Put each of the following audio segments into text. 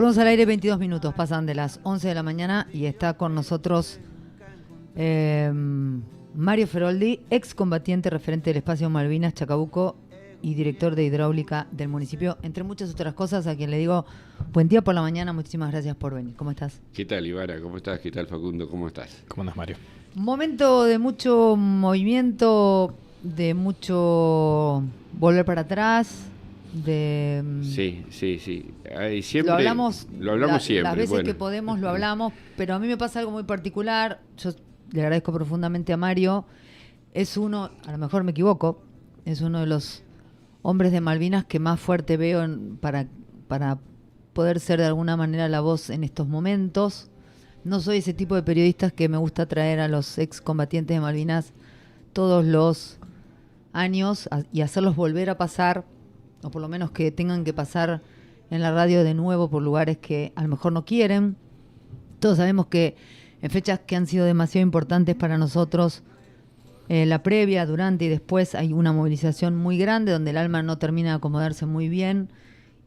Volvemos al aire, 22 minutos, pasan de las 11 de la mañana y está con nosotros Mario Feroldi, excombatiente referente del Espacio Malvinas Chacabuco y director de hidráulica del municipio, entre muchas otras cosas, a quien le digo buen día por la mañana, muchísimas gracias por venir. ¿Cómo estás? ¿Qué tal, Ivara? ¿Cómo estás? ¿Qué tal, Facundo? ¿Cómo estás? ¿Cómo andas, Mario? Momento de mucho movimiento, de mucho volver para atrás, de... Sí. Siempre, lo hablamos siempre. Las veces que podemos lo hablamos, pero a mí me pasa algo muy particular. Yo le agradezco profundamente a Mario. Es uno, a lo mejor me equivoco, es uno de los hombres de Malvinas que más fuerte veo para poder ser de alguna manera la voz en estos momentos. No soy ese tipo de periodistas que me gusta traer a los excombatientes de Malvinas todos los años y hacerlos volver a pasar, o por lo menos que tengan que pasar en la radio de nuevo por lugares que a lo mejor no quieren. Todos sabemos que en fechas que han sido demasiado importantes para nosotros, la previa, durante y después hay una movilización muy grande donde el alma no termina de acomodarse muy bien,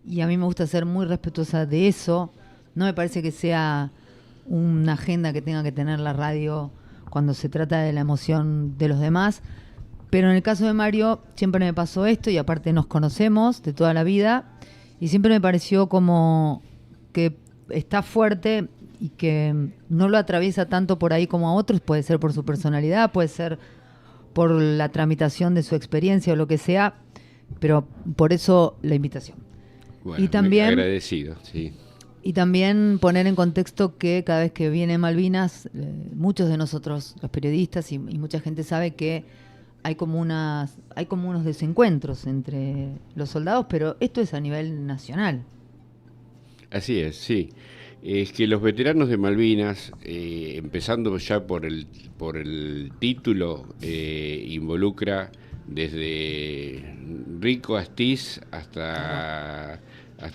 y a mí me gusta ser muy respetuosa de eso. No me parece que sea una agenda que tenga que tener la radio cuando se trata de la emoción de los demás, pero en el caso de Mario siempre me pasó esto, y aparte nos conocemos de toda la vida, y siempre me pareció como que está fuerte y que no lo atraviesa tanto por ahí como a otros. Puede ser por su personalidad, puede ser por la tramitación de su experiencia o lo que sea, pero por eso la invitación. Bueno, y también agradecido, sí. Y también poner en contexto que cada vez que viene Malvinas, muchos de nosotros, los periodistas y mucha gente sabe que hay como unos desencuentros entre los soldados, pero esto es a nivel nacional. Así es, sí. Es que los veteranos de Malvinas, empezando ya por el título, involucra desde Rico Astiz hasta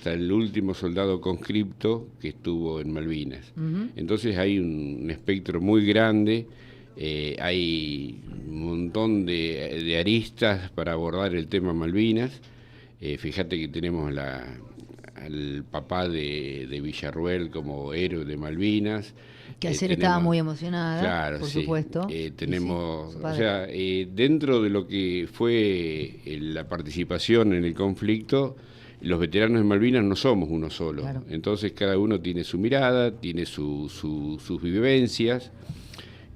el último soldado conscripto que estuvo en Malvinas. Uh-huh. Entonces hay un espectro muy grande, hay un montón de aristas para abordar el tema Malvinas. Fíjate que tenemos al papá de Villarruel como héroe de Malvinas. Que ayer estaba muy emocionada, claro, por supuesto. Tenemos, sí, o sea, dentro de lo que fue la participación en el conflicto, los veteranos de Malvinas no somos uno solo. Claro. Entonces cada uno tiene su mirada, tiene sus vivencias.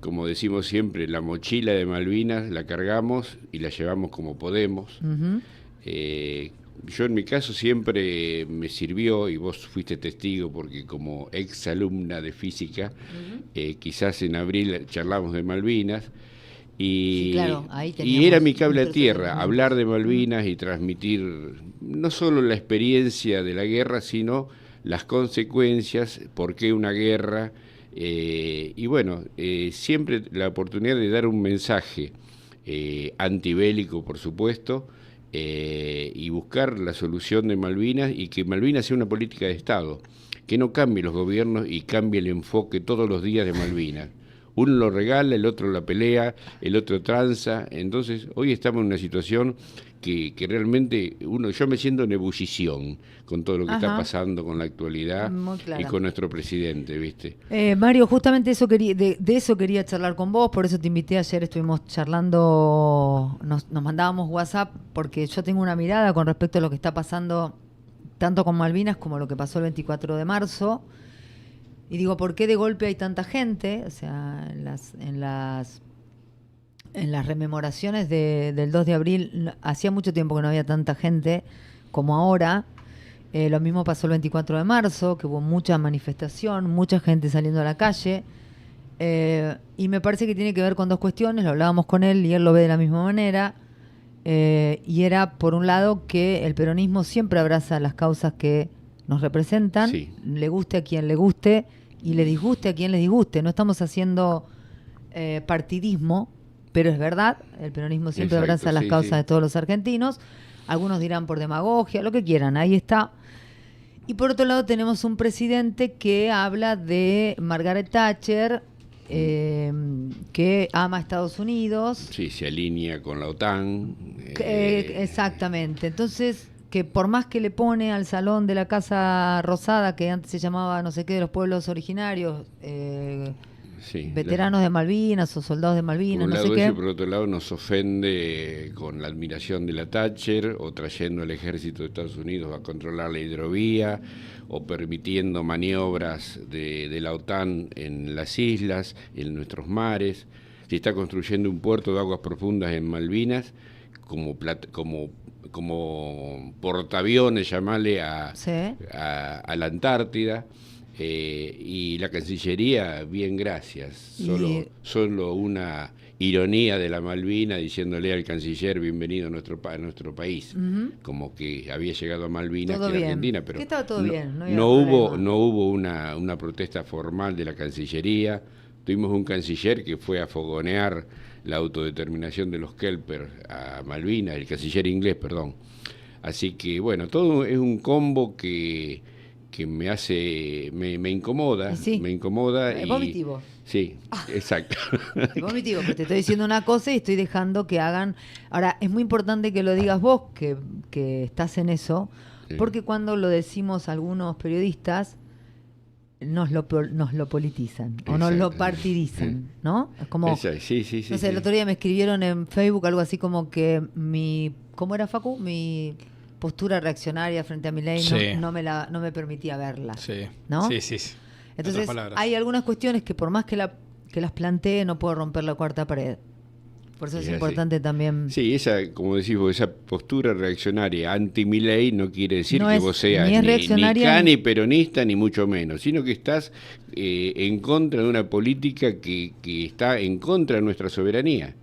Como decimos siempre, la mochila de Malvinas la cargamos y la llevamos como podemos. Uh-huh. Yo en mi caso siempre me sirvió, y vos fuiste testigo porque como ex alumna de física, uh-huh, quizás en abril charlamos de Malvinas, y, sí, claro, y era mi cable a tierra, hablar de Malvinas y transmitir no solo la experiencia de la guerra, sino las consecuencias, por qué una guerra, y bueno, siempre la oportunidad de dar un mensaje antibélico, por supuesto, y buscar la solución de Malvinas, y que Malvinas sea una política de Estado, que no cambie los gobiernos y cambie el enfoque todos los días de Malvinas. Uno lo regala, el otro la pelea, el otro tranza. Entonces hoy estamos en una situación que realmente yo me siento en ebullición con todo lo que, ajá, está pasando con la actualidad y con nuestro presidente, ¿viste? Mario, justamente de eso quería charlar con vos, por eso te invité ayer, estuvimos charlando, nos mandábamos WhatsApp, porque yo tengo una mirada con respecto a lo que está pasando tanto con Malvinas como lo que pasó el 24 de marzo. Y digo, ¿por qué de golpe hay tanta gente? O sea, en las rememoraciones del 2 de abril, hacía mucho tiempo que no había tanta gente como ahora. Lo mismo pasó el 24 de marzo, que hubo mucha manifestación, mucha gente saliendo a la calle. Y me parece que tiene que ver con dos cuestiones, lo hablábamos con él y él lo ve de la misma manera. Y era, por un lado, que el peronismo siempre abraza las causas que nos representan, sí, le guste a quien le guste y le disguste a quien le disguste. No estamos haciendo partidismo, pero es verdad, el peronismo siempre, exacto, abraza las causas, sí, de todos los argentinos. Algunos dirán por demagogia, lo que quieran, ahí está. Y por otro lado tenemos un presidente que habla de Margaret Thatcher, que ama a Estados Unidos. Sí, se alinea con la OTAN. Exactamente. Entonces, que por más que le pone al salón de la Casa Rosada, que antes se llamaba no sé qué, de los pueblos originarios, veteranos de Malvinas o soldados de Malvinas, no sé qué. Por un lado eso y por otro lado nos ofende con la admiración de la Thatcher, o trayendo al ejército de Estados Unidos a controlar la hidrovía, o permitiendo maniobras de la OTAN en las islas, en nuestros mares. Se está construyendo un puerto de aguas profundas en Malvinas como portaaviones, llamarle a la Antártida. Y la Cancillería, bien, gracias. Solo una ironía de la Malvina, diciéndole al canciller bienvenido a nuestro país, como que había llegado a Malvinas, todo que era bien. Argentina, pero que estaba todo bien, no hubo una protesta formal de la Cancillería. Tuvimos un canciller que fue a fogonear la autodeterminación de los Kelper a Malvinas, el canciller inglés, perdón. Así que bueno, todo es un combo que me incomoda, me incomoda. Es vomitivo. Sí, exacto. Es vomitivo, porque te estoy diciendo una cosa y estoy dejando que hagan. Ahora, es muy importante que lo digas vos, que estás en eso, porque cuando lo decimos algunos periodistas, nos lo politizan o nos lo partidizan, ¿no? Es como, sí, no sé, el otro día me escribieron en Facebook algo así como que ¿cómo era, Facu? Mi postura reaccionaria frente a Milei no me permitía verla, ¿no? Sí. Entonces hay algunas cuestiones que por más que las plantee no puedo romper la cuarta pared. Por eso es importante también. Sí, como decís vos, esa postura reaccionaria anti-Milei no quiere decir que vos seas ni cani peronista, ni mucho menos, sino que estás en contra de una política que está en contra de nuestra soberanía.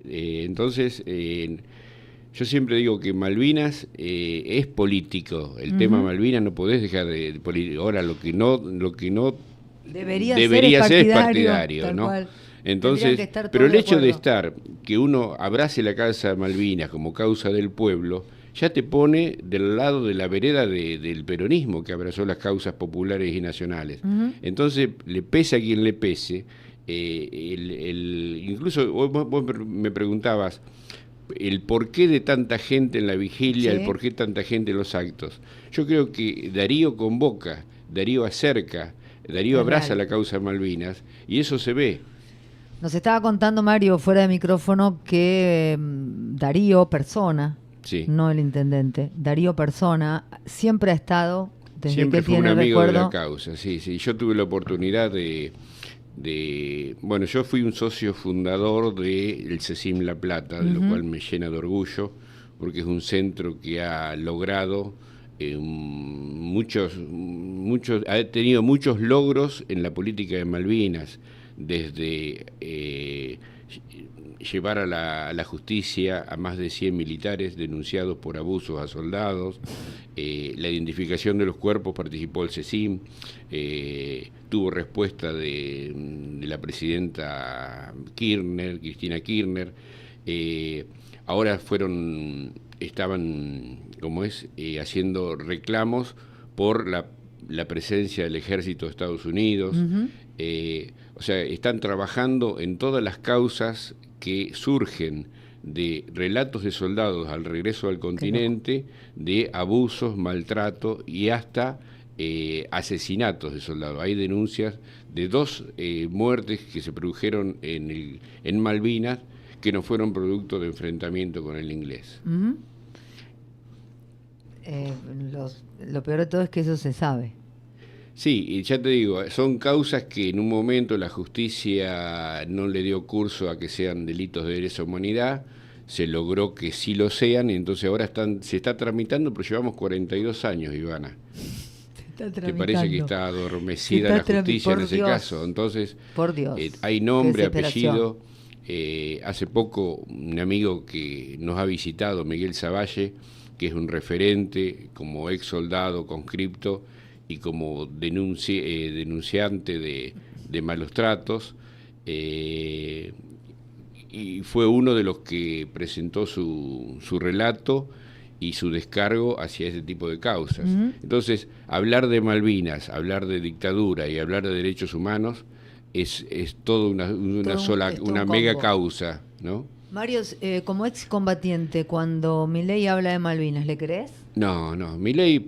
Entonces, yo siempre digo que Malvinas es político. El tema Malvinas no podés dejar de político. Ahora, lo que no debería ser partidario, ¿no? Cual. Entonces, pero el hecho de que uno abrace la causa de Malvinas como causa del pueblo, ya te pone del lado de la vereda del peronismo, que abrazó las causas populares y nacionales. Entonces, le pese a quien le pese, incluso vos me preguntabas el porqué de tanta gente en la vigilia, el porqué tanta gente en los actos. Yo creo que Darío convoca, Darío acerca, Darío abraza la causa de Malvinas, y eso se ve. Nos estaba contando Mario fuera de micrófono que Darío persona, no el intendente, Darío persona, siempre ha estado, desde siempre que fue tiene un amigo recuerdo, de la causa, sí. Yo tuve la oportunidad bueno, yo fui un socio fundador del CECIM La Plata, de lo cual me llena de orgullo, porque es un centro que ha logrado ha tenido muchos logros en la política de Malvinas, desde llevar a la justicia a más de 100 militares denunciados por abusos a soldados, la identificación de los cuerpos participó el CECIM, tuvo respuesta de la presidenta Cristina Kirchner, ahora estaban haciendo reclamos por la presencia del ejército de Estados Unidos. O sea, están trabajando en todas las causas que surgen de relatos de soldados al regreso al continente, de abusos, maltrato y hasta asesinatos de soldados. Hay denuncias de 2 muertes que se produjeron en Malvinas que no fueron producto de enfrentamiento con el inglés. Lo peor de todo es que eso se sabe. Sí, y ya te digo, son causas que en un momento la justicia no le dio curso a que sean delitos de lesa humanidad, se logró que sí lo sean, y entonces ahora se está tramitando, pero llevamos 42 años, Ivana. ¿Te parece que está adormecida la justicia en ese caso? Entonces, por Dios, hay nombre, apellido. Hace poco un amigo que nos ha visitado, Miguel Zavalle, que es un referente como ex soldado conscripto y como denunciante de malos tratos, y fue uno de los que presentó su relato y su descargo hacia ese tipo de causas. Entonces, hablar de Malvinas, hablar de dictadura y hablar de derechos humanos es todo una mega causa, ¿no? Mario, como excombatiente, cuando Milei habla de Malvinas, ¿le crees? No, Milei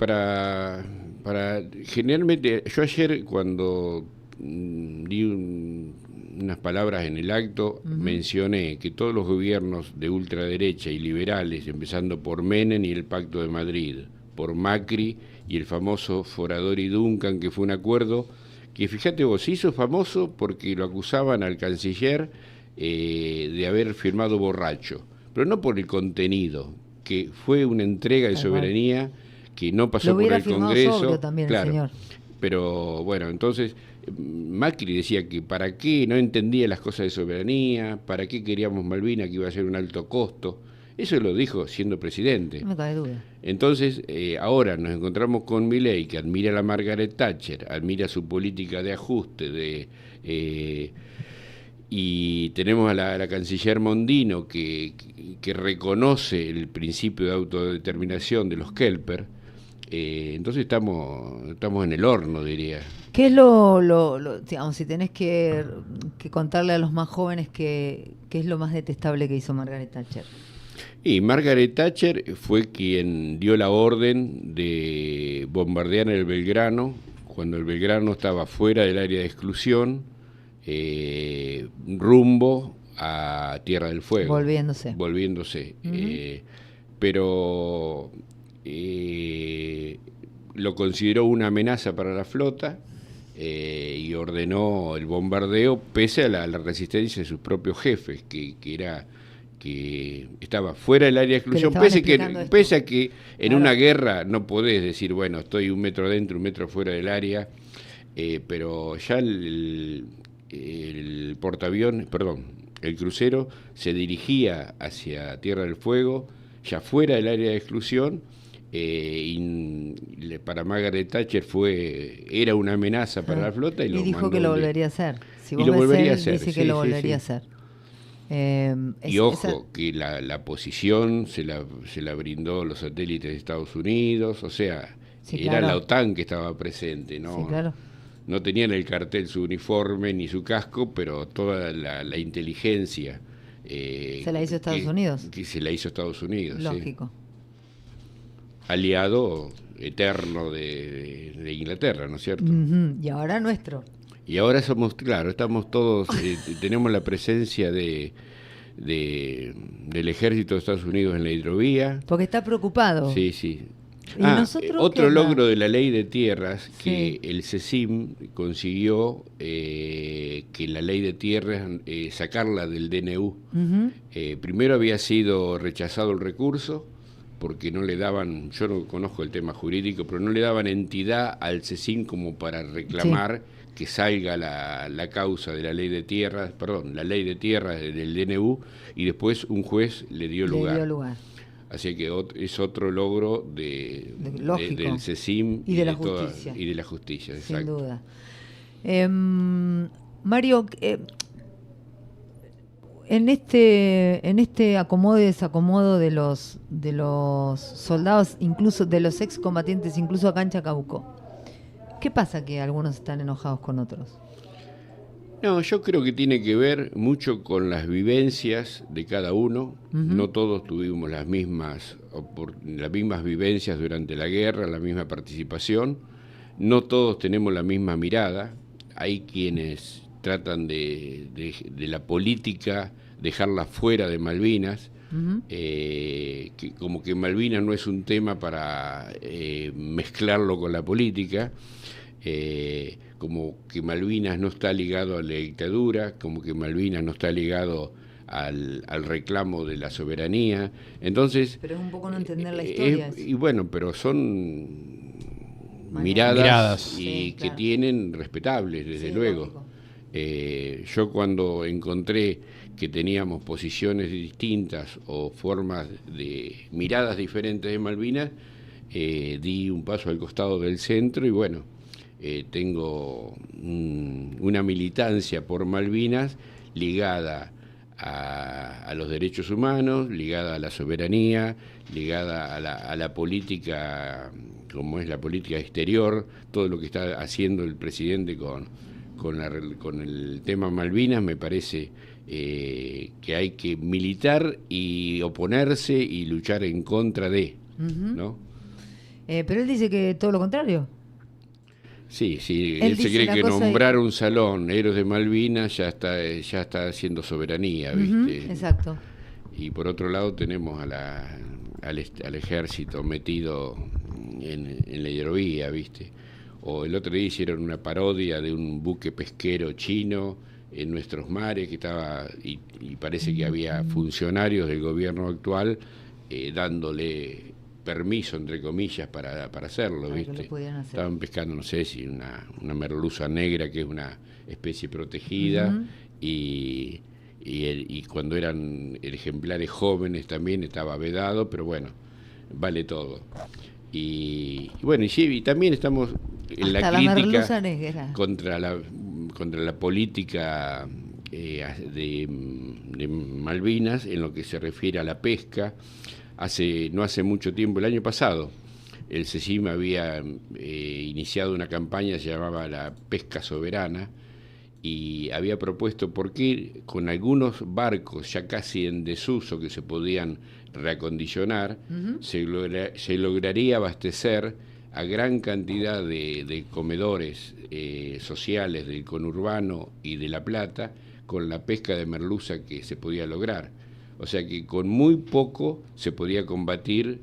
generalmente, yo ayer cuando di unas palabras en el acto, mencioné que todos los gobiernos de ultraderecha y liberales, empezando por Menem y el Pacto de Madrid, por Macri y el famoso Forador y Duncan, que fue un acuerdo que, fíjate vos, se hizo famoso porque lo acusaban al canciller de haber firmado borracho, pero no por el contenido, que fue una entrega de soberanía que no pasó por el Congreso. También, claro, el señor. Pero bueno, entonces Macri decía que para qué, no entendía las cosas de soberanía, para qué queríamos Malvinas, que iba a ser un alto costo. Eso lo dijo siendo presidente. No me cabe duda. Entonces, ahora nos encontramos con Milei, que admira a la Margaret Thatcher, admira su política de ajuste, y tenemos a la canciller Mondino, que reconoce el principio de autodeterminación de los Kelper. Entonces estamos en el horno, diría. ¿Qué es digamos, si tenés que contarle a los más jóvenes qué es lo más detestable que hizo Margaret Thatcher? Y Margaret Thatcher fue quien dio la orden de bombardear el Belgrano, cuando el Belgrano estaba fuera del área de exclusión, rumbo a Tierra del Fuego. Volviéndose. Pero lo consideró una amenaza para la flota y ordenó el bombardeo pese a la resistencia de sus propios jefes, que estaba fuera del área de exclusión, pese a que en una guerra no podés decir, bueno, estoy 1 metro adentro, 1 metro fuera del área, pero ya el portaaviones, el crucero se dirigía hacia Tierra del Fuego, ya fuera del área de exclusión, y para Margaret Thatcher era una amenaza para la flota y dijo que lo volvería a hacer. Si vos lo volvería a hacer. Dice que lo volvería a hacer. Que la posición se la brindó los satélites de Estados Unidos, o sea, era la OTAN que estaba presente, ¿no? Sí, claro. No tenían el cartel su uniforme ni su casco, pero toda la inteligencia. ¿Se la hizo Estados Unidos? Que se la hizo Estados Unidos. Lógico. Sí. Aliado eterno de Inglaterra, ¿no es cierto? Y ahora nuestro. Y ahora estamos todos, tenemos la presencia del ejército de Estados Unidos en la hidrovía. Porque está preocupado. Sí, sí. Otro logro de la ley de tierras, que el CECIM consiguió que la ley de tierras, sacarla del DNU. Primero había sido rechazado el recurso, porque no le daban, yo no conozco el tema jurídico, pero no le daban entidad al CECIM como para reclamar que salga la causa de la ley de tierras, la ley de tierras del DNU, y después un juez le dio lugar. Así que es otro logro del CECIM y de la justicia. Y de la justicia, sin exacto. duda. Mario, en este acomodo y desacomodo de los soldados, incluso de los excombatientes, incluso acá en Chacabuco, ¿qué pasa que algunos están enojados con otros? No, yo creo que tiene que ver mucho con las vivencias de cada uno. No todos tuvimos las mismas vivencias durante la guerra, la misma participación. No todos tenemos la misma mirada. Hay quienes tratan de la política dejarla fuera de Malvinas, que como que Malvinas no es un tema para mezclarlo con la política. Como que Malvinas no está ligado a la dictadura, como que Malvinas no está ligado al reclamo de la soberanía. Entonces, pero es un poco no entender la historia. Y bueno, pero son miradas y que tienen respetables, desde luego. Yo cuando encontré que teníamos posiciones distintas o formas de miradas diferentes de Malvinas, di un paso al costado del centro y bueno, tengo una militancia por Malvinas ligada a los derechos humanos, ligada a la soberanía, ligada a la política, como es la política exterior, todo lo que está haciendo el presidente con el tema Malvinas me parece que hay que militar y oponerse y luchar en contra de, ¿no? Pero él dice que todo lo contrario. Sí, él se cree que nombrar un salón Héroes de Malvinas ya está haciendo soberanía, ¿viste? Exacto. Y por otro lado tenemos al ejército metido en la hidrovía, ¿viste? O el otro día hicieron una parodia de un buque pesquero chino en nuestros mares que estaba, y parece que había funcionarios del gobierno actual dándole permiso, entre comillas, para hacerlo, ¿viste? Estaban pescando, no sé si una merluza negra, que es una especie protegida, y cuando eran ejemplares jóvenes también estaba vedado, pero bueno, vale todo. Y bueno, y también estamos en la crítica contra la política de Malvinas en lo que se refiere a la pesca. No hace mucho tiempo, el año pasado, el CECIM había iniciado una campaña que se llamaba la pesca soberana, y había propuesto por qué con algunos barcos ya casi en desuso que se podían reacondicionar, se lograría abastecer a gran cantidad de comedores sociales del conurbano y de La Plata con la pesca de merluza que se podía lograr. O sea que con muy poco se podía combatir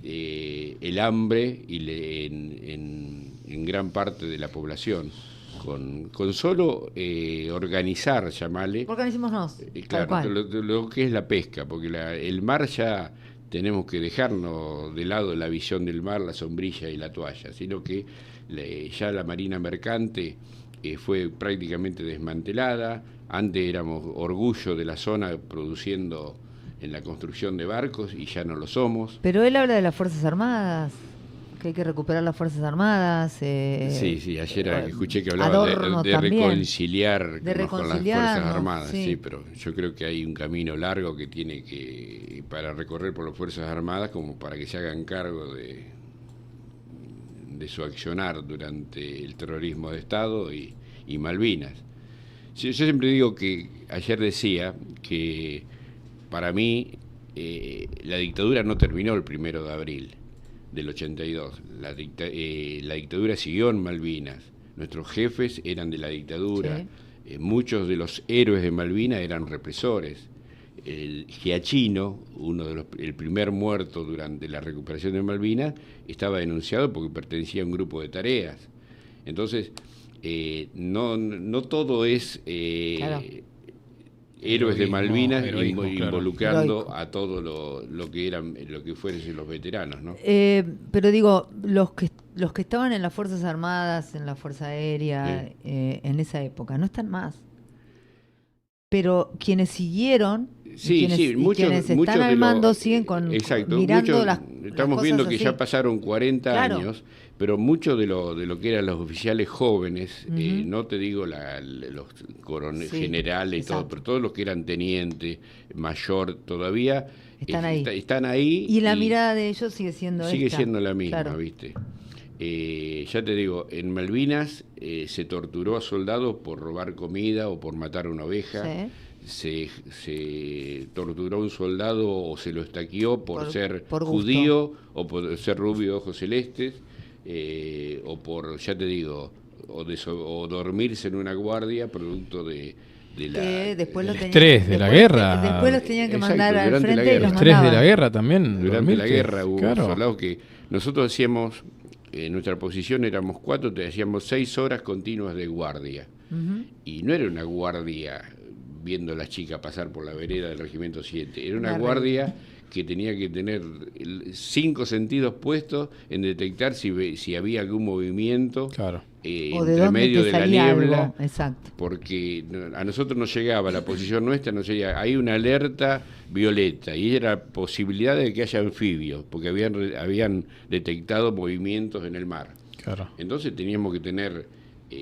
el hambre en gran parte de la población. Con solo organizar, llamale. Organizémonos. Claro, lo que es la pesca, porque el mar ya tenemos que dejarnos de lado la visión del mar, la sombrilla y la toalla, sino que ya la marina mercante fue prácticamente desmantelada. Antes éramos orgullo de la zona produciendo en la construcción de barcos y ya no lo somos. Pero él habla de las Fuerzas Armadas, que hay que recuperar las Fuerzas Armadas. Sí, ayer escuché que hablaba de reconciliar con las Fuerzas Armadas, sí, pero yo creo que hay un camino largo que tiene que para recorrer por las Fuerzas Armadas como para que se hagan cargo de su accionar durante el terrorismo de Estado y Malvinas. Yo siempre digo que, ayer decía que para mí la dictadura no terminó el 1 de abril del 82. La dictadura siguió en Malvinas. Nuestros jefes eran de la dictadura. Sí. Muchos de los héroes de Malvinas eran represores. El Giachino, el primer muerto durante la recuperación de Malvinas, estaba denunciado porque pertenecía a un grupo de tareas. Entonces, no todo es héroes de Malvinas involucrando claro, a todo lo que fuesen los veteranos, ¿no? Pero digo, los que estaban en las Fuerzas Armadas, en la Fuerza Aérea, en esa época, no están más. Pero quienes siguieron, quienes están al mando siguen mirando estamos viendo que así. Ya pasaron 40 años, pero mucho de lo que eran los oficiales jóvenes, no te digo los coroneles, generales y todo, pero todos los que eran teniente, mayor, todavía están ahí. Y la mirada de ellos sigue siendo la misma, claro. ¿Viste? Ya te digo, en Malvinas se torturó a soldados por robar comida o por matar una oveja. Sí. Se torturó a un soldado o se lo estaqueó por ser judío o por ser rubio de ojos celestes, o por, ya te digo, o dormirse en una guardia producto de después el estrés de la guerra. Después los tenían que mandar al frente y los el estrés de la guerra también. Durante la guerra hubo soldados que nosotros hacíamos, en nuestra posición éramos 4, te hacíamos 6 horas continuas de guardia. Y no era una guardia viendo a las chicas pasar por la vereda del Regimiento 7, era una guardia que tenía que tener 5 sentidos puestos en detectar si había algún movimiento entre medio de la niebla, porque a nosotros nos llegaba, la posición nuestra nos llegaba, hay una alerta violeta y era la posibilidad de que haya anfibios, porque habían detectado movimientos en el mar. Entonces teníamos que tener,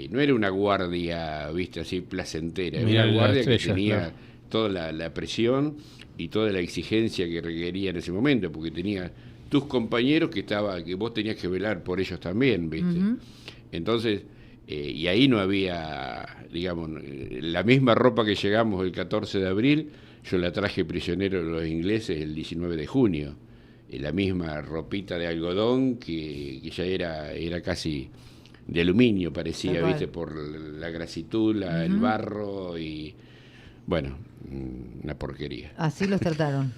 no era una guardia, viste, así placentera, era una guardia que tenía toda la presión y toda la exigencia que requería en ese momento, porque tenía tus compañeros que vos tenías que velar por ellos también, ¿viste? Entonces, y ahí no había, digamos, la misma ropa que llegamos el 14 de abril, yo la traje prisionero de los ingleses el 19 de junio, la misma ropita de algodón que ya era casi de aluminio, parecía, ¿viste? Por la grasitud, el barro y, bueno, una porquería. Así los trataron.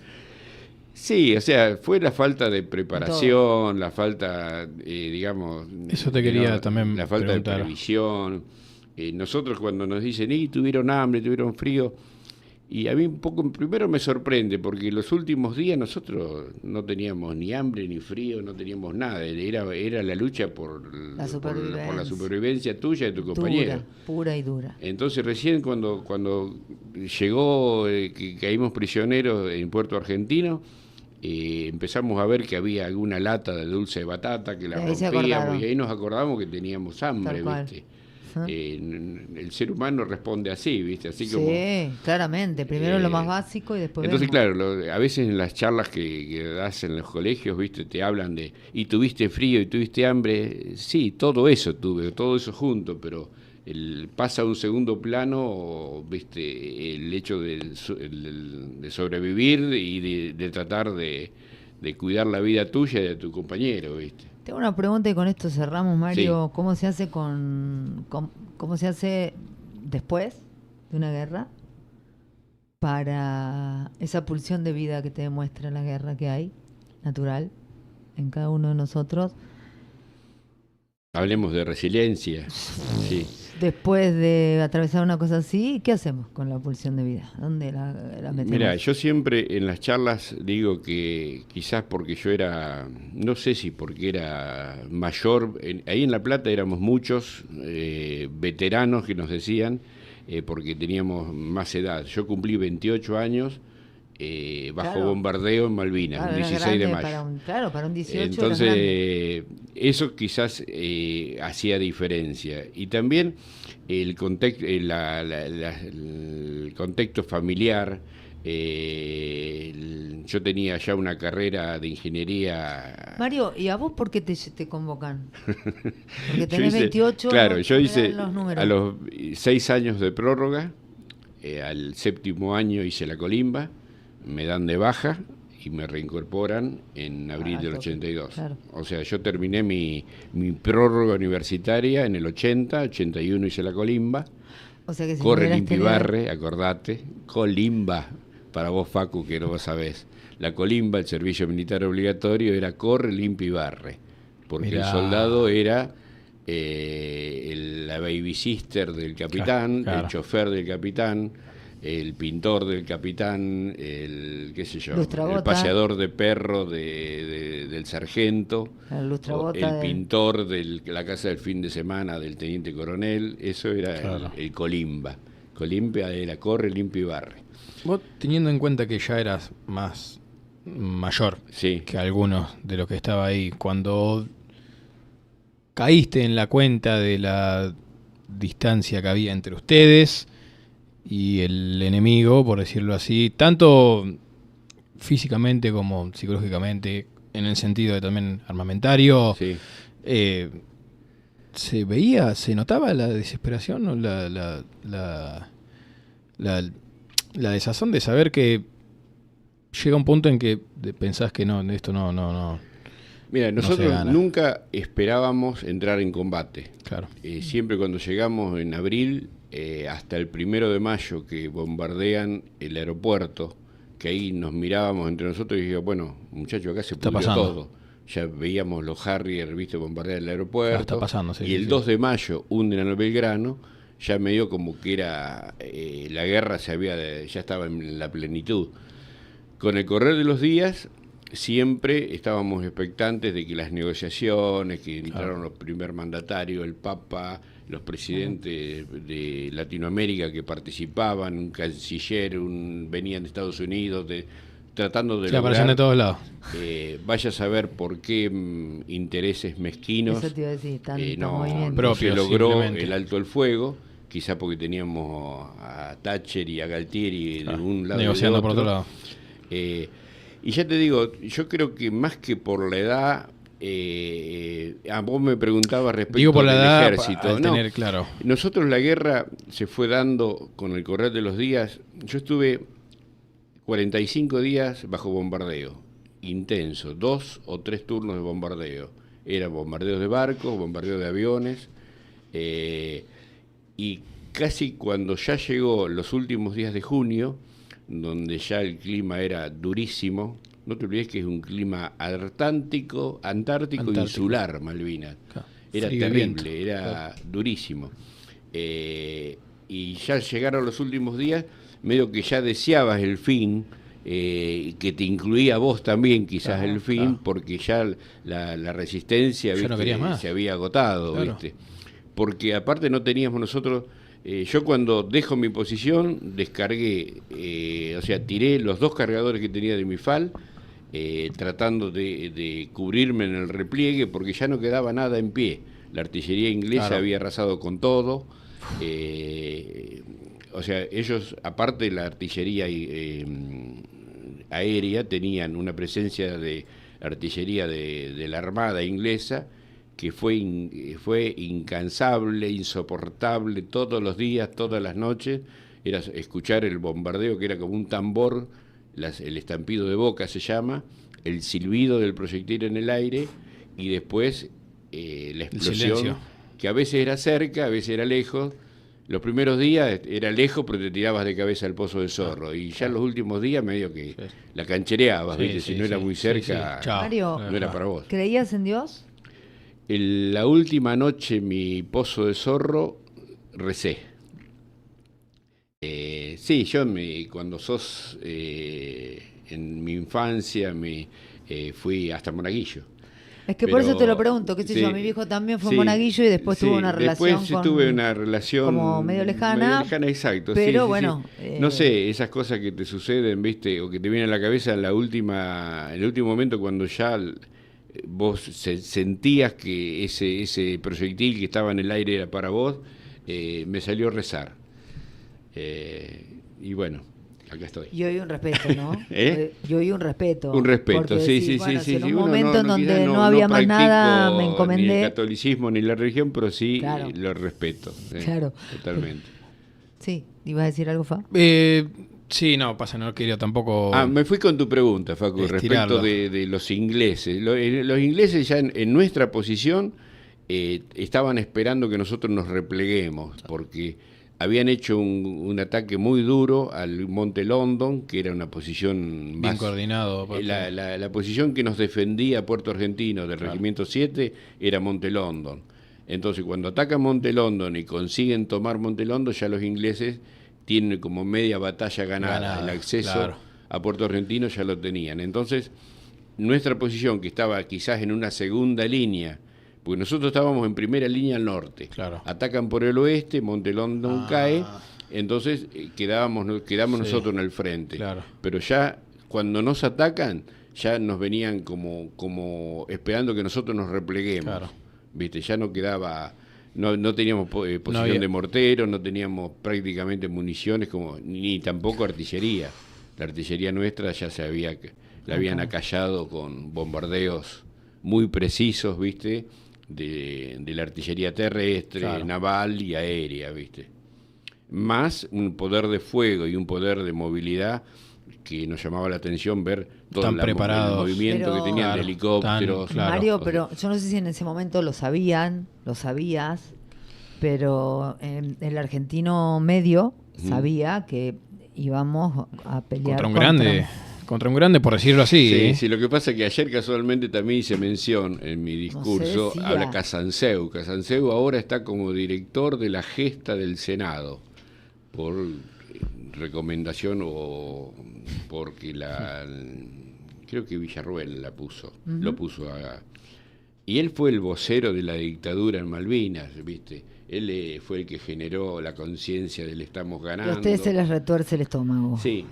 Sí, o sea, fue la falta de preparación, la falta, digamos... Eso te quería también la falta preguntar. de previsión. Nosotros cuando nos dicen, tuvieron hambre, tuvieron frío, y a mí un poco, primero me sorprende, porque los últimos días nosotros no teníamos ni hambre ni frío, no teníamos nada, era la lucha por la supervivencia tuya y de tu compañero. Pura y dura. Entonces recién cuando llegó, que caímos prisioneros en Puerto Argentino, empezamos a ver que había alguna lata de dulce de batata que la rompíamos, y ahí nos acordamos que teníamos hambre, ¿viste? El ser humano responde así, ¿viste? Así como, claramente. Primero lo más básico y después entonces, claro, a veces en las charlas que das en los colegios, ¿viste? Te hablan de, y tuviste frío y tuviste hambre. Sí, todo eso tuve, todo eso junto, pero pasa a un segundo plano, ¿viste? El hecho de sobrevivir y de tratar de cuidar la vida tuya y de tu compañero, ¿viste? Tengo una pregunta y con esto cerramos, Mario. Sí. ¿Cómo se hace cómo se hace después de una guerra para esa pulsión de vida que te demuestra la guerra que hay, natural, en cada uno de nosotros? Hablemos de resiliencia. Sí. Después de atravesar una cosa así, ¿qué hacemos con la pulsión de vida? ¿Dónde la metemos? Mira, yo siempre en las charlas digo que quizás porque yo era, no sé si porque era mayor, ahí en La Plata éramos muchos veteranos que nos decían, porque teníamos más edad. Yo cumplí 28 años bajo bombardeo en Malvinas, el 16 de mayo. Para un 18. Entonces, eso quizás hacía diferencia. Y también el contexto, el contexto familiar. Yo tenía ya una carrera de ingeniería. Mario, ¿y a vos por qué te convocan? Porque tenés 28. Claro, yo hice a los 6 años de prórroga, al 7º año hice la colimba, me dan de baja y me reincorporan en abril del 82. Claro. O sea, yo terminé mi prórroga universitaria en el 80, 81 hice la colimba. O sea que si Corre, limpia y barre, acordate, colimba, para vos, Facu, que no vos sabés. La colimba, el servicio militar obligatorio, era corre, limpia y barre, porque el soldado era la baby sister del capitán, el chofer del capitán, el pintor del capitán, el paseador de perro del sargento, el pintor de la casa del fin de semana del teniente coronel. Eso era el colimba. Colimba era corre, limpia y barre. Vos, teniendo en cuenta que ya eras más mayor que algunos de los que estaba ahí, cuando caíste en la cuenta de la distancia que había entre ustedes y el enemigo, por decirlo así, tanto físicamente como psicológicamente, en el sentido de también armamentario, se notaba la desesperación o la desazón de saber que llega un punto en que pensás que no, esto no. Mira, nosotros nunca esperábamos entrar en combate. Claro. Siempre cuando llegamos en abril, hasta el 1 de mayo que bombardean el aeropuerto, que ahí nos mirábamos entre nosotros y dijimos, bueno, muchachos, acá se pudrió todo. Ya veíamos los Harrier, viste, bombardear el aeropuerto. Está pasando, y el 2 de mayo hunden al Belgrano, ya medio como que era la guerra ya estaba en la plenitud. Con el correr de los días, siempre estábamos expectantes de que las negociaciones, que entraron los primer mandatarios, el Papa, los presidentes de Latinoamérica que participaban, un canciller, venían de Estados Unidos, tratando de lograr, aparecen de todos lados. Vaya a saber por qué intereses mezquinos. Eso te iba a decir, no se logró el alto el fuego, quizá porque teníamos a Thatcher y a Galtieri de un lado negociando y del otro. por otro lado. Y ya te digo, yo creo que más que por la edad, vos me preguntabas respecto por la del edad, ejército. Tener claro. Nosotros la guerra se fue dando con el correr de los días. Yo estuve 45 días bajo bombardeo, intenso, 2 o 3 turnos de bombardeo. Eran bombardeos de barcos, bombardeos de aviones, y casi cuando ya llegó los últimos días de junio, donde ya el clima era durísimo. No te olvides que es un clima antártico. Insular, Malvinas. Claro. Era terrible, era durísimo. Y ya llegaron los últimos días, medio que ya deseabas el fin, que te incluía a vos también quizás el fin, porque ya la resistencia, ¿viste? No se había agotado, ¿viste? Porque aparte no teníamos nosotros... yo cuando dejo mi posición descargué, tiré los 2 cargadores que tenía de mi FAL, tratando de cubrirme en el repliegue, porque ya no quedaba nada en pie. La artillería inglesa había arrasado con todo. Ellos, aparte de la artillería aérea, tenían una presencia de artillería de la Armada inglesa, que fue incansable, insoportable, todos los días, todas las noches. Era escuchar el bombardeo, que era como un tambor, el estampido de boca se llama, el silbido del proyectil en el aire, y después la explosión, que a veces era cerca, a veces era lejos. Los primeros días era lejos, pero te tirabas de cabeza al Pozo de Zorro, y ya los últimos días medio que la canchereabas, ¿viste? Si no era muy cerca, Mario, no era para vos. ¿Creías en Dios? La última noche, mi Pozo de Zorro, recé. Yo cuando sos, en mi infancia, fui hasta Monaguillo. Es que por eso te lo pregunto, qué sé yo, mi viejo también fue Monaguillo y después tuvo una relación. Después tuve una relación como medio lejana. Medio lejana, exacto. Pero bueno. No sé, esas cosas que te suceden, ¿viste? O que te vienen a la cabeza en el último momento, cuando ya vos sentías que ese proyectil que estaba en el aire era para vos, me salió a rezar. Y bueno, acá estoy. Y hoy un respeto, ¿no? Y hoy un respeto. Un respeto, sí. En un momento en donde no había más nada, me encomendé. Ni el catolicismo ni la religión, pero sí lo respeto. Claro. Totalmente. Sí, ¿ibas a decir algo, Fa? Sí, no, no quería tampoco... me fui con tu pregunta, Facu, respecto de los ingleses. Los ingleses ya en nuestra posición estaban esperando que nosotros nos repleguemos, porque habían hecho un ataque muy duro al Monte London, que era una posición bien coordinado. La posición que nos defendía a Puerto Argentino del Regimiento 7 era Monte London. Entonces, cuando atacan Monte London y consiguen tomar Monte London, ya los ingleses tienen como media batalla ganada. El acceso a Puerto Argentino ya lo tenían. Entonces, nuestra posición, que estaba quizás en una segunda línea, porque nosotros estábamos en primera línea al norte. Atacan por el oeste, Monte London cae, entonces quedamos nosotros en el frente. Pero ya cuando nos atacan, ya nos venían como esperando que nosotros nos repleguemos. ¿Viste? Ya no quedaba, no teníamos posición de morteros, no teníamos prácticamente municiones, ni tampoco artillería. La artillería nuestra ya la habían acallado con bombardeos muy precisos, ¿viste? De la artillería terrestre, naval y aérea, ¿viste? Más un poder de fuego y un poder de movilidad que nos llamaba la atención ver todo el movimiento que tenían de helicópteros. Mario, pero yo no sé si en ese momento lo sabías, pero el argentino medio sabía que íbamos a pelear contra un grande, por decirlo así. Sí, lo que pasa es que ayer casualmente también hice mención en mi discurso, habla Casanseu. Casanseu ahora está como director de la gesta del Senado, por recomendación o porque creo que Villarruel lo puso y él fue el vocero de la dictadura en Malvinas, ¿viste? Él fue el que generó la conciencia del estamos ganando. Y a ustedes se les retuerce el estómago. Sí.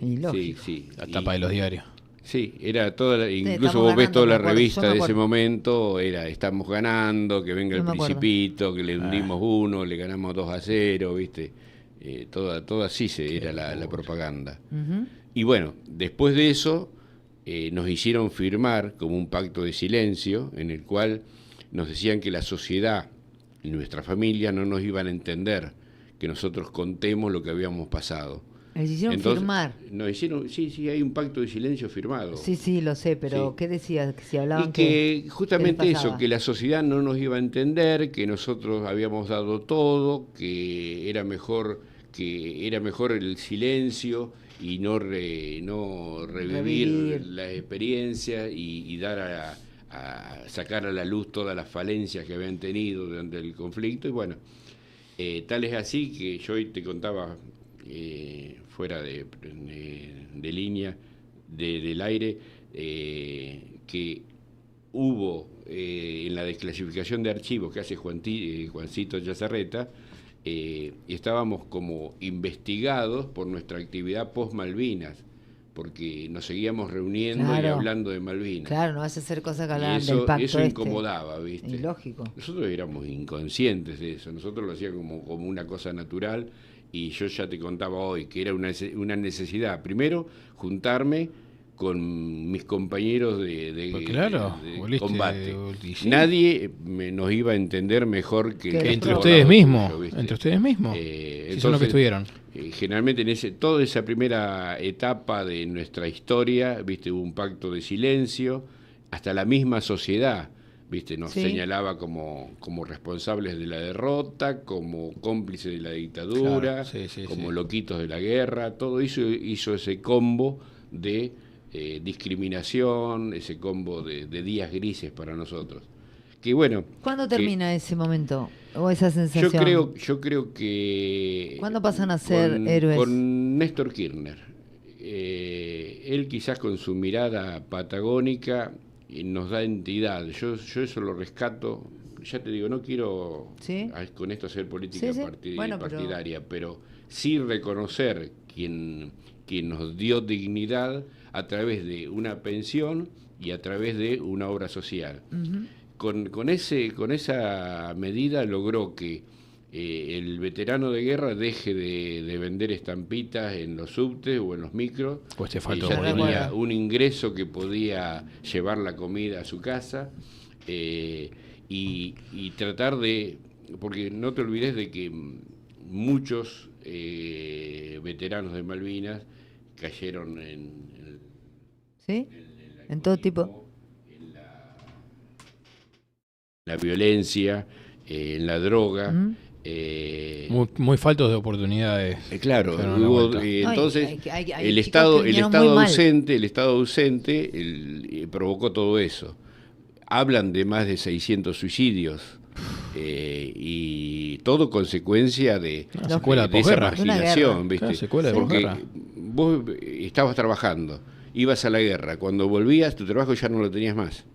La tapa de los diarios. Sí, era toda incluso vos ves toda la revista de ese momento, era estamos ganando, que venga el Principito, que le hundimos 1, le ganamos 2-0, ¿viste? Toda así era la propaganda. Y bueno, después de eso, nos hicieron firmar como un pacto de silencio en el cual nos decían que la sociedad y nuestra familia no nos iban a entender que nosotros contemos lo que habíamos pasado. Les hicieron firmar. Nos hicieron, sí, hay un pacto de silencio firmado. Sí, lo sé, pero sí. ¿Qué decía? Que si hablaban y que justamente eso, que la sociedad no nos iba a entender, que nosotros habíamos dado todo, que era mejor el silencio y no revivir la experiencia y dar a sacar a la luz todas las falencias que habían tenido durante el conflicto. Y bueno, tal es así que yo hoy te contaba fuera de línea del aire que hubo en la desclasificación de archivos que hace Juancito Yazarreta, estábamos como investigados por nuestra actividad post-Malvinas, porque nos seguíamos reuniendo y hablando de Malvinas. Claro, no vas a hacer cosas que hablaban del pacto. Eso incomodaba, ¿viste? Y lógico. Nosotros éramos inconscientes de eso, nosotros lo hacíamos como una cosa natural, y yo ya te contaba hoy que era una necesidad, primero, juntarme con mis compañeros de combate. Nadie nos iba a entender mejor que entre ustedes mismos. Entre ustedes mismos. Entonces, son los que estuvieron. Generalmente en toda esa primera etapa de nuestra historia, viste, hubo un pacto de silencio, hasta la misma sociedad, viste, nos señalaba como responsables de la derrota, como cómplices de la dictadura, como loquitos de la guerra. Todo eso hizo ese combo de discriminación, ese combo de días grises para nosotros. Que bueno. ¿Cuándo termina ese momento o esa sensación? Yo creo que. ¿Cuándo pasan a ser héroes? Con Néstor Kirchner. Él quizás con su mirada patagónica nos da entidad. Yo eso lo rescato. Ya te digo, no quiero con esto hacer política partidaria, pero sí reconocer quien nos dio dignidad a través de una pensión y a través de una obra social. Uh-huh. Con esa medida logró que el veterano de guerra deje de vender estampitas en los subtes o en los micros, pues ya tenía un ingreso que podía llevar la comida a su casa, y tratar de, porque no te olvides de que muchos veteranos de Malvinas cayeron en todo tipo, en la violencia, en la droga. Uh-huh. Muy faltos de oportunidades. Claro, entonces el Estado ausente provocó todo eso. Hablan de más de 600 suicidios, y todo consecuencia de esa marginación, ¿viste? Porque vos estabas trabajando, ibas a la guerra, cuando volvías tu trabajo ya no lo tenías más.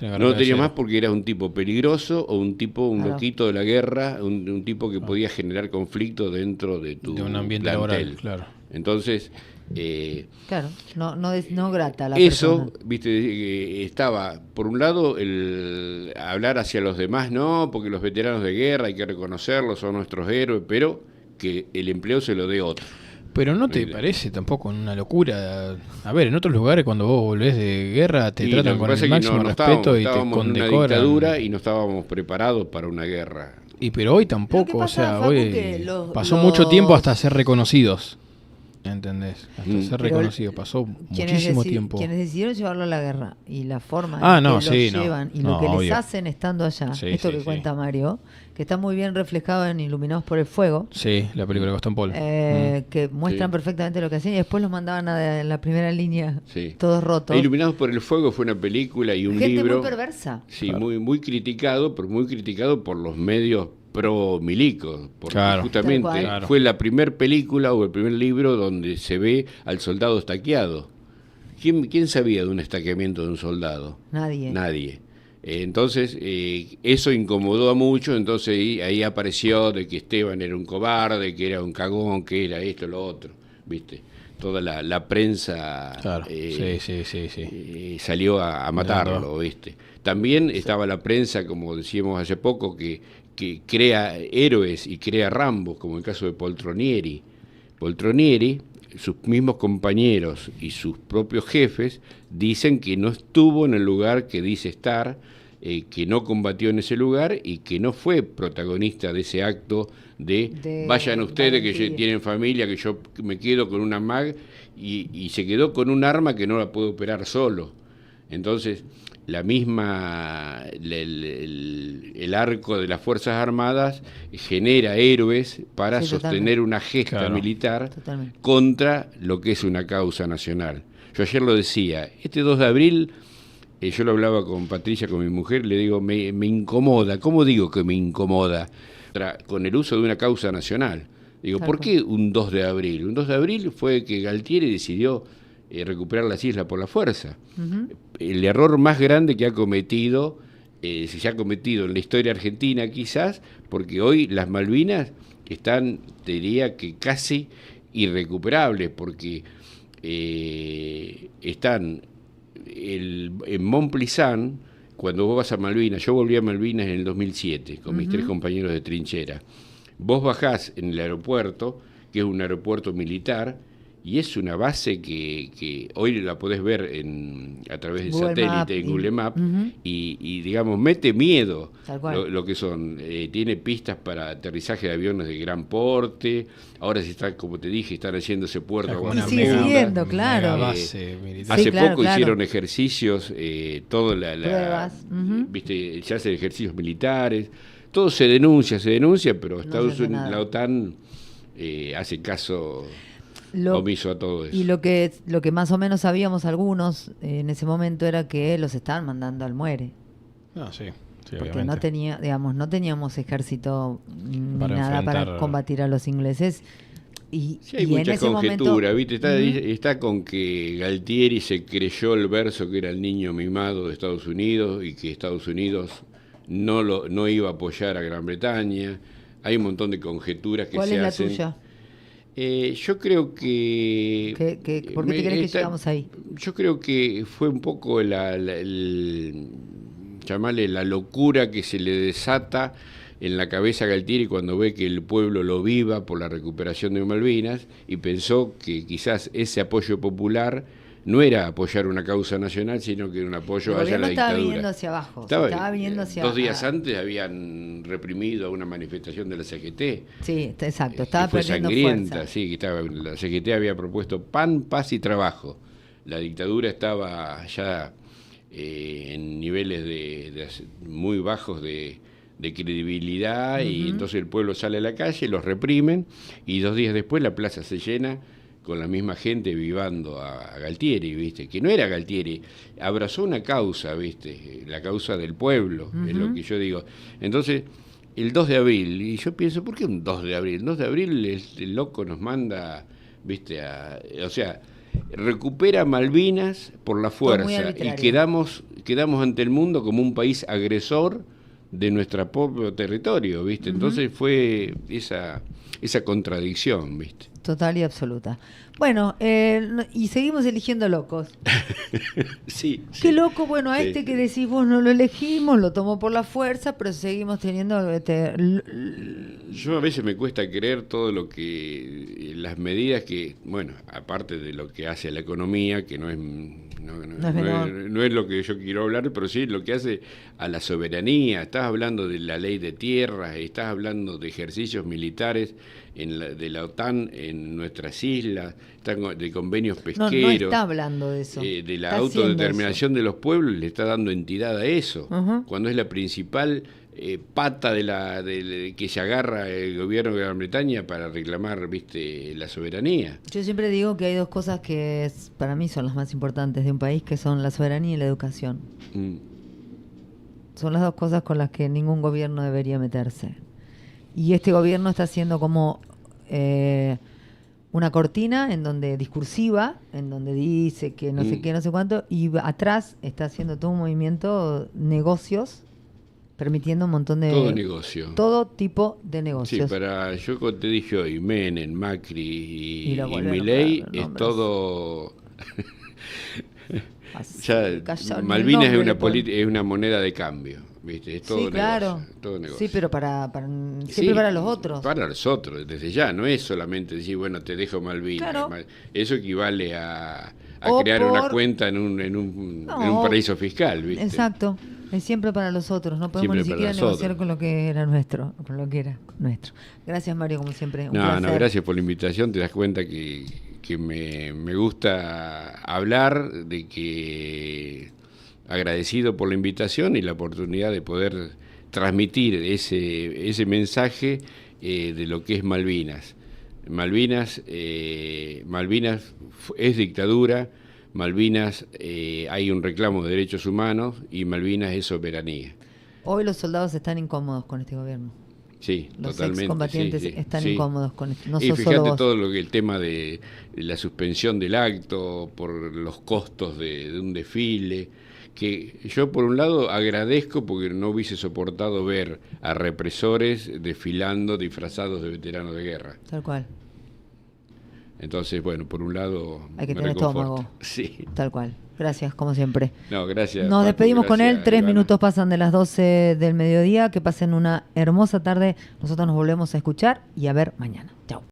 No lo tenías más porque eras un tipo peligroso o un loquito de la guerra, un tipo que podía generar conflicto dentro de un ambiente laboral. Claro. Entonces, no grata la eso, persona. Viste, estaba por un lado el hablar hacia los demás, no, porque los veteranos de guerra hay que reconocerlos, son nuestros héroes, pero que el empleo se lo dé otro. Pero ¿no te parece tampoco una locura? A ver, en otros lugares cuando vos volvés de guerra te tratan con el máximo respeto y te condecoran. En una dictadura y no estábamos preparados para una guerra. Pero hoy tampoco, o sea, hoy pasó mucho tiempo hasta ser reconocidos. ¿Entendés? Hasta ser reconocido, pasó muchísimo tiempo. Quienes decidieron llevarlo a la guerra y la forma en que lo llevan y lo que les hacen estando allá, esto que cuenta Mario, que está muy bien reflejado en Iluminados por el Fuego. Sí, la película de Gastón Paul. Que muestran perfectamente lo que hacían y después los mandaban en la primera línea, todos rotos. Iluminados por el Fuego fue una película y un libro. Gente muy perversa. Sí, muy criticado, pero muy criticado por los medios pro-milicos, porque justamente fue la primer película o el primer libro donde se ve al soldado estaqueado. ¿Quién sabía de un estaqueamiento de un soldado? Nadie. Entonces, eso incomodó a muchos, entonces ahí apareció de que Esteban era un cobarde, que era un cagón, que era esto, lo otro, ¿viste? Toda la prensa salió a matarlo, ¿viste? También estaba la prensa, como decíamos hace poco, que crea héroes y crea Rambos, como el caso de Poltronieri. Poltronieri sus mismos compañeros y sus propios jefes dicen que no estuvo en el lugar que dice estar, que no combatió en ese lugar y que no fue protagonista de ese acto de vayan ustedes que tienen familia, que yo me quedo con una MAG, y se quedó con un arma que no la puede operar solo. Entonces, la misma, el arco de las Fuerzas Armadas genera héroes para sostener una gesta militar contra lo que es una causa nacional. Yo ayer lo decía, este 2 de abril, yo lo hablaba con Patricia, con mi mujer, le digo, me incomoda. ¿Cómo digo que me incomoda? Con el uso de una causa nacional. Digo, ¿por qué un 2 de abril? Un 2 de abril fue que Galtieri decidió recuperar las islas por la fuerza. El error más grande que ha cometido, se ha cometido en la historia argentina quizás, porque hoy las Malvinas están, te diría que casi irrecuperables, porque están en Mont Plisán, cuando vos vas a Malvinas, yo volví a Malvinas en el 2007 con mis 3 compañeros de trinchera, vos bajás en el aeropuerto, que es un aeropuerto militar, y es una base que hoy la podés ver a través del satélite, en Google Maps, y digamos, mete miedo lo que son. Tiene pistas para aterrizaje de aviones de gran porte, ahora se está, como te dije, están haciendo ese puerto. Sigue siguiendo, claro. Hace poco hicieron ejercicios, todo pruebas. Viste, se hacen ejercicios militares, todo se denuncia, pero Estados Unidos, la OTAN hace caso omiso a todo eso. Y lo que más o menos sabíamos algunos en ese momento era que los estaban mandando al muere. Sí, porque obviamente. no teníamos ejército ni para nada para combatir a los ingleses. Y hay mucha conjetura, ¿viste? Está con que Galtieri se creyó el verso que era el niño mimado de Estados Unidos y que Estados Unidos no iba a apoyar a Gran Bretaña. Hay un montón de conjeturas que se hacen. ¿Cuál es la tuya? Yo creo que... ¿Por qué te crees que llegamos ahí? Yo creo que fue un poco llamarle la locura que se le desata en la cabeza a Galtieri cuando ve que el pueblo lo viva por la recuperación de Malvinas, y pensó que quizás ese apoyo popular no era apoyar una causa nacional, sino que era un apoyo hacia la dictadura. Estaba viniendo hacia abajo. Estaba viniendo hacia 2 días antes habían reprimido una manifestación de la CGT. Sí, exacto. Estaba fue perdiendo sangrienta, fuerza. sí, la CGT había propuesto pan, paz y trabajo. La dictadura estaba ya en niveles muy bajos de credibilidad, y entonces el pueblo sale a la calle, los reprimen, y 2 días después la plaza se llena con la misma gente vivando a Galtieri, ¿viste? Que no era Galtieri, abrazó una causa, ¿viste? La causa del pueblo, es lo que yo digo. Entonces, el 2 de abril, y yo pienso, ¿por qué un 2 de abril? El 2 de abril el loco nos manda, ¿viste? O sea, recupera Malvinas por la fuerza, y quedamos ante el mundo como un país agresor de nuestro propio territorio, ¿viste? Entonces fue esa contradicción, ¿viste? Total y absoluta. Bueno, y seguimos eligiendo locos. Sí. Qué loco, bueno, a este que decís vos no lo elegimos, lo tomó por la fuerza, pero seguimos teniendo... Yo a veces me cuesta creer todo lo que... las medidas que, bueno, aparte de lo que hace la economía, que no es lo que yo quiero hablar, pero sí lo que hace a la soberanía. Estás hablando de la ley de tierras, estás hablando de ejercicios militares de la OTAN en nuestras islas, de convenios pesqueros. No está hablando de eso. De la autodeterminación de los pueblos, le está dando entidad a eso, cuando es la principal pata que se agarra el gobierno de Gran Bretaña para reclamar, ¿viste?, la soberanía. Yo siempre digo que hay 2 cosas que para mí son las más importantes de un país, que son la soberanía y la educación. Son las 2 cosas con las que ningún gobierno debería meterse. Y este gobierno está haciendo como una cortina discursiva, en donde dice que no sé qué, no sé cuánto, y atrás está haciendo todo un movimiento, negocios, permitiendo un montón de... Todo negocio. Todo tipo de negocios. Sí, yo como te dije hoy, Menem, Macri y Milei, es todo... Malvinas es una moneda de cambio, ¿viste? Es todo sí, claro. Negocio, todo negocio. Sí, pero siempre para los otros. Para los otros, desde ya, no es solamente decir, bueno, te dejo Malvinas. Claro. Eso equivale a crear una cuenta en un paraíso fiscal, ¿viste? Exacto. Es siempre para los otros, no podemos ni siquiera negociar con lo que era nuestro, con lo que era nuestro. Gracias, Mario, como siempre. Un placer. Gracias por la invitación. Te das cuenta que me gusta hablar, de que agradecido por la invitación y la oportunidad de poder transmitir ese mensaje de lo que es Malvinas. Malvinas es dictadura. Malvinas hay un reclamo de derechos humanos y Malvinas es soberanía. Hoy los soldados están incómodos con este gobierno. Sí, los totalmente. Los combatientes están incómodos con esto. No y fíjate todo el tema de la suspensión del acto por los costos de un desfile, que yo por un lado agradezco porque no hubiese soportado ver a represores desfilando disfrazados de veteranos de guerra. Tal cual. Entonces, bueno, por un lado hay que tener estómago. Sí. Tal cual. Gracias, como siempre. No, gracias. Nos despedimos con él. 3 minutos pasan de las 12 del mediodía. Que pasen una hermosa tarde. Nosotros nos volvemos a escuchar y a ver mañana. Chao.